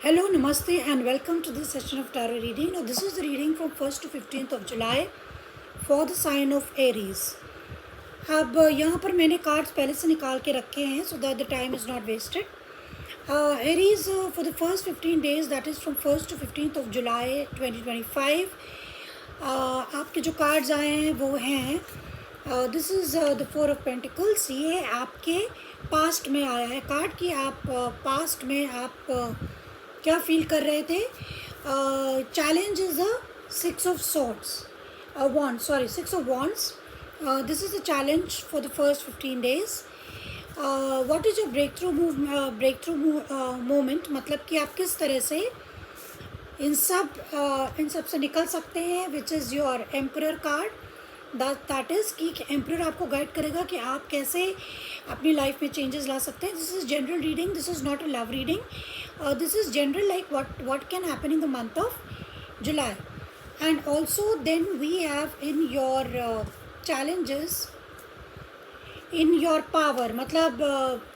Hello, Namaste, and welcome to this session of tarot reading. Now, this is the reading from 1st to 15th of July for the sign of Aries. अब यहाँ पर मैंने cards पहले से निकाल के रखे हैं so that the time is not wasted. Aries for the first 15 days, that is from 1st to 15th of July 2025. आपके जो कार्ड्स आए हैं वो हैं this is the four of pentacles. ये आपके पास्ट में आया है कार्ड कि आप पास्ट में आप क्या फील कर रहे थे. Challenge is the six of swords six of wands. This is the challenge for the first 15 days. What is your breakthrough moment, मतलब कि आप किस तरह से इन सब से निकल सकते हैं. Which is your emperor card. That is कि एम्परर आपको गाइड करेगा कि आप कैसे अपनी लाइफ में चेंजेस ला सकते हैं. This is general reading, this is not a love reading. This is general, like what can happen in the month of July. And also then we have in your challenges in your power, मतलब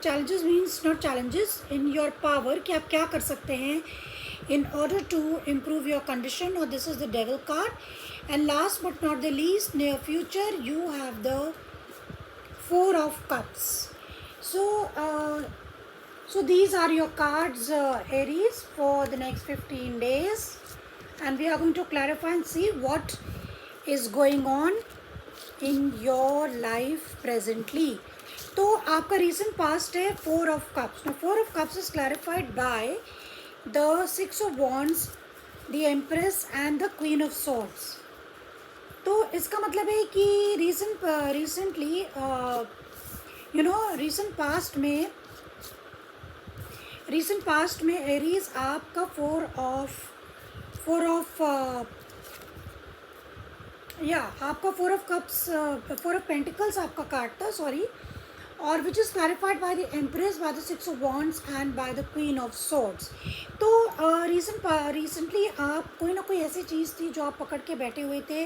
challenges means not challenges, in your power कि आप क्या कर सकते हैं in order to improve your condition. Or this is the devil card. And last but not the least, near future you have the four of cups. So these are your cards, Aries, for the next 15 days. And we are going to clarify and see what is going on in your life presently. तो आपका recent past है four of cups. Now four of cups is clarified by the six of wands, the empress and the queen of swords. तो इसका मतलब है कि recently recent past में Aries आपका four of cups, four of pentacles आपका card था, sorry. और which is clarified by the empress, by the six of wands and by the queen of swords. तो रिसेंटली आप कोई ना कोई ऐसी चीज़ थी जो आप पकड़ के बैठे हुए थे.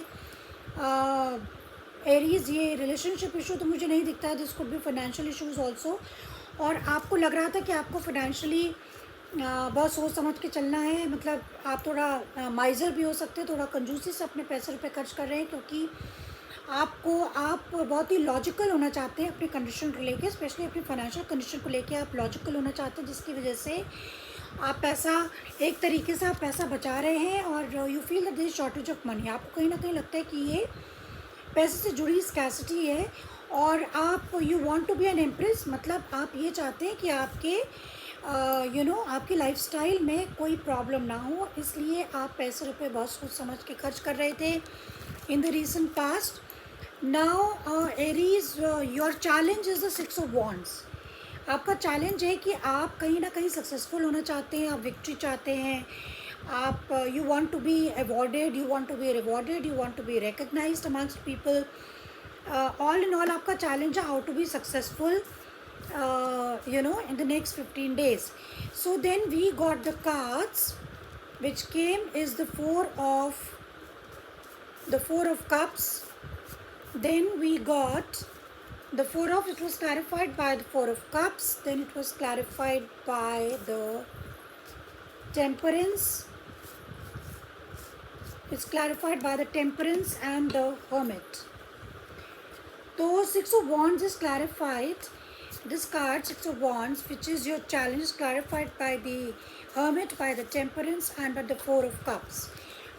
एरीज, ये रिलेशनशिप इशू तो मुझे नहीं दिखता है. This could be financial issues also. और आपको लग रहा था कि आपको फाइनेंशियली बहुत सोच समझ के चलना है. मतलब आप थोड़ा माइजर भी हो सकते हैं, थोड़ा कंजूसी से अपने पैसे रुपए खर्च कर रहे हैं, क्योंकि आप बहुत ही लॉजिकल होना चाहते हैं अपनी कंडीशन को लेके, स्पेशली अपनी फाइनेंशियल कंडीशन को लेके आप लॉजिकल होना चाहते हैं, जिसकी वजह से आप पैसा एक तरीके से आप पैसा बचा रहे हैं. और you feel that there is shortage of money. आपको कहीं ना कहीं लगता है कि ये पैसे से जुड़ी स्कैसिटी है. और आप you want to be an empress, मतलब आप ये चाहते हैं कि आपके आपकी लाइफस्टाइल में कोई प्रॉब्लम ना हो, इसलिए आप पैसे रुपए बहुत सोच समझ के खर्च कर रहे थे in the recent past. Now Aries, your challenge is the six of wands. आपका चैलेंज है कि आप कहीं ना कहीं सक्सेसफुल होना चाहते हैं, आप विक्ट्री चाहते हैं, आप you want to be awarded, you want to be rewarded, you want to be recognised amongst people. All in all आपका चैलेंज है how to be successful in the next 15 days. So then we got the cards which came is the four of cups. Then we got the four of, it was clarified by the four of cups. Then it was clarified by the temperance. It's clarified by the temperance and the hermit. So six of wands is clarified. This card, six of wands, which is your challenge, is clarified by the hermit, by the temperance and by the four of cups.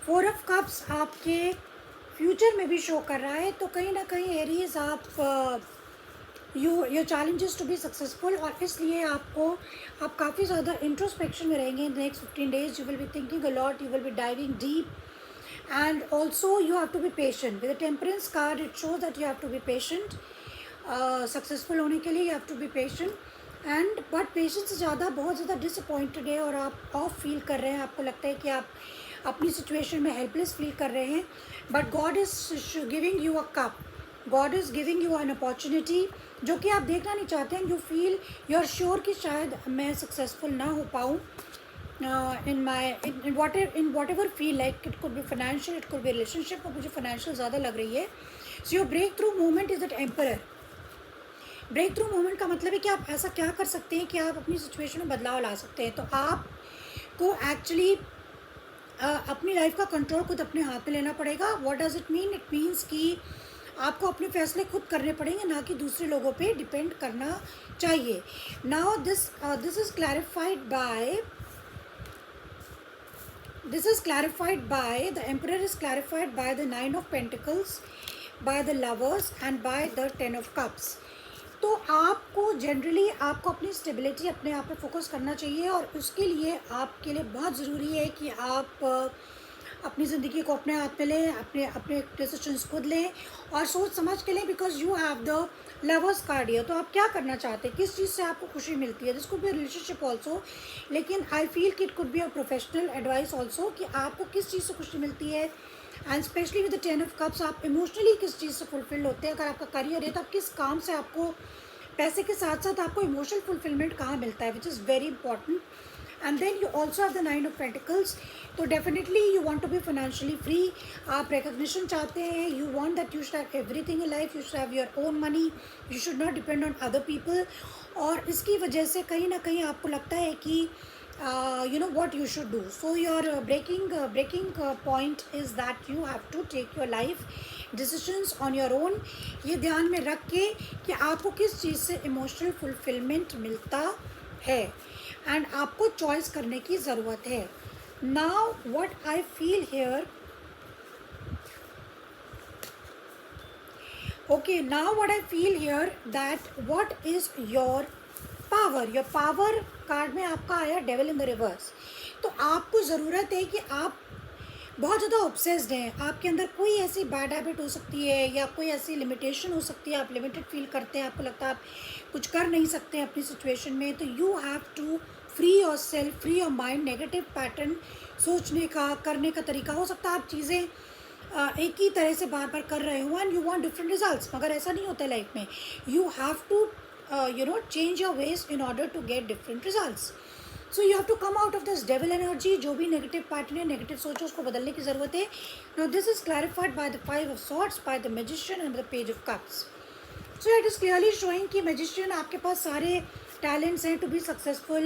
Four of cups आपके future में भी show कर रहा है. तो कहीं ना कहीं एरीज आप your challenges to be successful, और इसलिए आप काफ़ी ज़्यादा इंट्रोस्पेक्शन में रहेंगे in the next 15 days. You will be thinking a lot, you will be diving deep. And also you have to be patient. With the temperance card it shows that you have to be patient. Successful होने के लिए you have to be patient. And but patience से ज़्यादा बहुत ज़्यादा disappointed है और आप ऑफ फील कर रहे हैं. आपको लगता है कि आप अपनी सिचुएशन में हेल्पलेस फील कर रहे हैं. But God is giving you a cup, God is giving you an opportunity जो कि आप देखना नहीं चाहते हैं. You feel, you are sure कि शायद मैं सक्सेसफुल ना हो पाऊँ in whatever feel, like it could be financial, it could be relationship. और मुझे financial ज़्यादा लग रही है. So your breakthrough moment is that emperor. Breakthrough moment का मतलब है कि आप ऐसा क्या कर सकते हैं कि आप अपनी सिचुएशन में बदलाव ला सकते हैं. तो आप को एक्चुअली अपनी लाइफ का कंट्रोल खुद अपने हाथ में लेना पड़ेगा. What does it mean? It means कि आपको अपने फैसले खुद करने पड़ेंगे, ना कि दूसरे लोगों पे डिपेंड करना चाहिए. Now this is clarified by the emperor is clarified by the 9 of Pentacles, by the lovers and by the 10 of Cups. तो आपको जनरली आपको अपनी स्टेबिलिटी अपने आप पे फोकस करना चाहिए, और उसके लिए आपके लिए बहुत ज़रूरी है कि आप अपनी ज़िंदगी को अपने हाथ में लें, अपने अपने डिसीजंस खुद लें और सोच समझ के लें, because you have the lovers card here. तो आप क्या करना चाहते हैं, किस चीज़ से आपको खुशी मिलती है? This could be relationship also, लेकिन आई फील कि it could be a professional advice also, कि आपको किस चीज़ से खुशी मिलती है. And specially with the 10 of Cups, आप इमोशनली किस चीज़ से फुलफिल होते हैं. अगर आपका करियर है तो आप किस काम से आपको पैसे के साथ साथ आपको इमोशनल फुलफिलमेंट कहाँ मिलता है, which is very important. And then you also have the 9 of Pentacles. तो definitely you want to be financially free. आप रिकग्निशन चाहते हैं. You want that you should have everything in life. You should have your own money. You should not depend on other people. और इसकी वजह से कहीं ना कहीं आपको लगता है कि you know what you should do. So your breaking point is that you have to take your life decisions on your own. ये ध्यान में रख के कि आपको किस चीज़ से इमोशनल फुलफिलमेंट मिलता है, एंड आपको चॉइस करने की ज़रूरत है. Now what I feel here, okay, now what I feel here that what is your power card में आपका आया डेविल इन द रिवर्स. तो आपको ज़रूरत है कि आप बहुत ज़्यादा ऑब्सेस्ड हैं. आपके अंदर कोई ऐसी बैड हैबिट हो सकती है या कोई ऐसी लिमिटेशन हो सकती है. आप लिमिटेड फील करते हैं, आपको लगता है आप कुछ कर नहीं सकते हैं अपनी सिचुएशन में. तो you have to free yourself, free your mind. Negative pattern सोचने का, करने का तरीका हो सकता है आप चीज़ें एक ही तरह से बार बार कर रहे हो and you want different results, मगर ऐसा नहीं होता है लाइफ में. You have to change your ways in order to get different results. So you have to come out of this devil energy. जो भी नेगेटिव पैटर्न है, नेगेटिव सोचो, उसको बदलने की ज़रूरत है. Now this is clarified by the 5 of Swords, by the Magician and the Page of Cups. So it is clearly showing कि Magician, आपके पास सारे टैलेंट्स हैं to be successful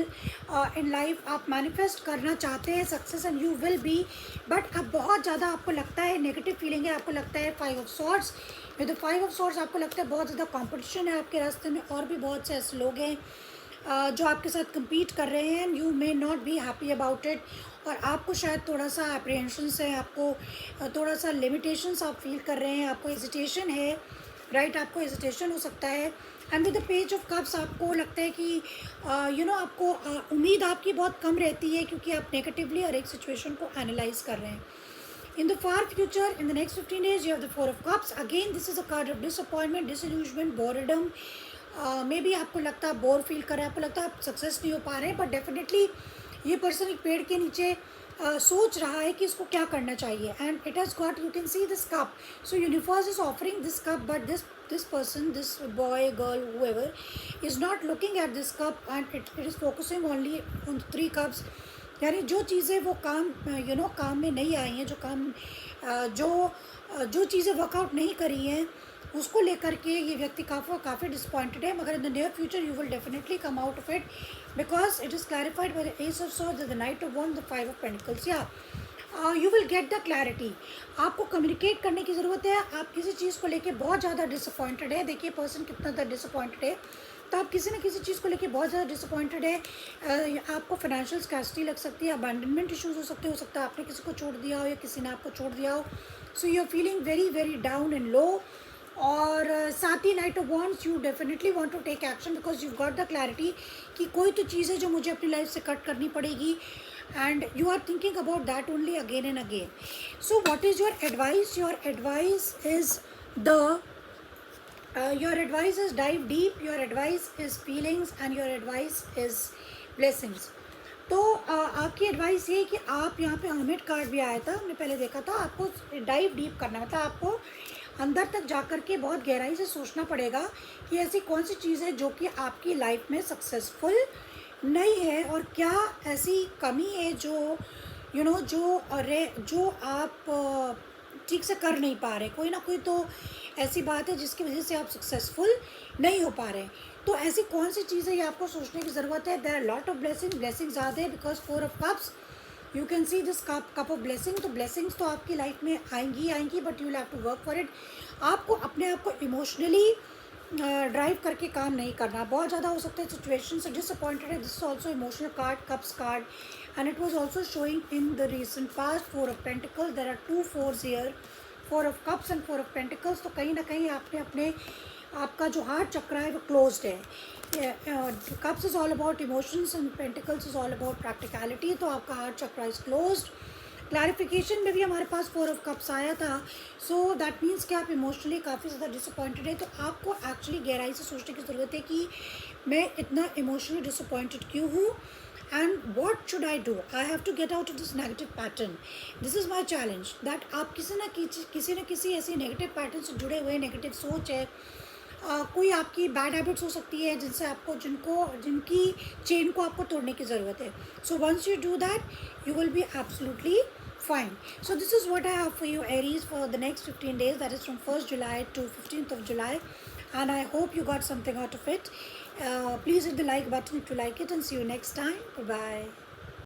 in life. आप मैनिफेस्ट करना चाहते हैं success and you will be, but अब बहुत ज़्यादा आपको लगता है नेगेटिव फीलिंग है. आपको लगता है 5 of Swords. With the 5 of Swords आपको लगता है बहुत ज़्यादा कंपटीशन है आपके रास्ते में, और भी बहुत से ऐसे लोग हैं जो आपके साथ compete कर रहे हैं. You may not be happy about it, और आपको शायद थोड़ा सा अप्रीहेंशंस है, आपको थोड़ा सा लिमिटेशंस आप फील कर रहे हैं, आपको हेजिटेशन है, राइट. आपको हेजिटेशन हो सकता है. And with the page of cups आपको लगता है कि आपको उम्मीद आपकी बहुत कम रहती है, क्योंकि आप नेगेटिवली हर एक सिचुएशन को एनालाइज कर रहे हैं. In the far future, in the next 15 days, you have the 4 of Cups. Again, this is a card of disappointment, disillusionment, boredom. May be आपको लगता है बोर फील कर रहे हैं, आपको लगता है आप सक्सेस नहीं हो पा रहे हैं, बट डेफिनेटली ये पर्सन एक पेड़ के नीचे सोच रहा है कि इसको क्या करना चाहिए. And it has got, you can see this cup. So universe is offering this cup, but this person, this boy, girl, whoever is not looking at this cup, and it is focusing only on 3 cups. यानी जो चीज़ें वो काम काम में नहीं आई हैं, जो काम जो चीज़ें वर्कआउट नहीं करी हैं, उसको लेकर के ये व्यक्ति काफ़ी डिसपॉइंटेड है. मगर in the near future you will definitely come out of it, because it is clarified by the S of swords, the night of wands, the 5 of Pentacles. या you will get the clarity. आपको communicate करने की ज़रूरत है. आप किसी चीज़ को लेके बहुत ज़्यादा डिसअपॉइंटेड है. देखिए पर्सन कितना ज़्यादा डिसअपॉइंटेड है. तो आप किसी न किसी चीज़ को लेके बहुत ज़्यादा डिसअपॉइंटेड है. आपको फाइनेंशियल स्कैर्सिटी लग सकती है, अबैंडनमेंट इश्यूज़ हो सकता है आपने किसी को छोड़ दिया हो या किसी ने आपको छोड़ दिया हो. So you are feeling very very down and low. और साथ ही knight of wands, you definitely want to take action, because you got the clarity कि कोई तो चीज़ है जो मुझे अपनी लाइफ से कट करनी पड़ेगी, and you are thinking about that only again and again. So what is your advice? Your advice is your advice is dive deep, your advice is feelings, and your advice is blessings. तो आपकी advice ये है कि आप यहाँ पे hermit card भी आया था, हमने पहले देखा था. आपको डाइव डीप करना, मतलब आपको अंदर तक जाकर के बहुत गहराई से सोचना पड़ेगा कि ऐसी कौन सी चीज़ है जो कि आपकी लाइफ में सक्सेसफुल नहीं है, और क्या ऐसी कमी है जो जो आप ठीक से कर नहीं पा रहे. कोई ना कोई तो ऐसी बात है जिसकी वजह से आप सक्सेसफुल नहीं हो पा रहे. तो ऐसी कौन सी चीज़ है ये आपको सोचने की ज़रूरत है. There are lot of blessings uh there, because 4 of Cups you can see this cup of blessing. तो ब्लेसिंग्स तो आपकी लाइफ में आएंगी, but you will have to work for it. आपको अपने आप को इमोशनली ड्राइव करके काम नहीं करना। बहुत ज़्यादा हो सकता है सिचुएशन से डिसअपॉइंटेड है। This is also emotional card, cups card, and it was also showing in the recent past. 4 of pentacles, there are 2 4s here, 4 of cups and 4 of pentacles. तो कहीं ना कहीं आपने अपने आपका जो हार्ट चक्र है वो क्लोज्ड है। Cups is all about emotions and pentacles is all about practicality. तो आपका हार्ट चक्र इज क्लोज्ड। क्लैरिफिकेशन में भी हमारे पास 4 ऑफ कप्स आया था। सो दैट मीन्स कि आप इमोशनली काफ़ी ज़्यादा डिसअपॉइंटेड है। तो आपको एक्चुअली गहराई से सोचने की ज़रूरत है कि मैं इतना इमोशनली डिसअपॉइंटेड क्यों हूँ, and what should I do. I have to get out of this negative pattern. This is my challenge that आप किसी न किसी ऐसी नेगेटिव पैटर्न से जुड़े हुए, नेगेटिव सोच है, कोई आपकी बैड हैबिट्स हो सकती है जिनसे आपको जिनकी चेन को आपको तोड़ने की ज़रूरत है। So once you do that you will be absolutely fine. So this is what I have for you, Aries, for the next 15 days, that is from 1st July to 15th of July, and I hope you got something out of it. Please hit the like button if you like it, and see you next time. Bye bye.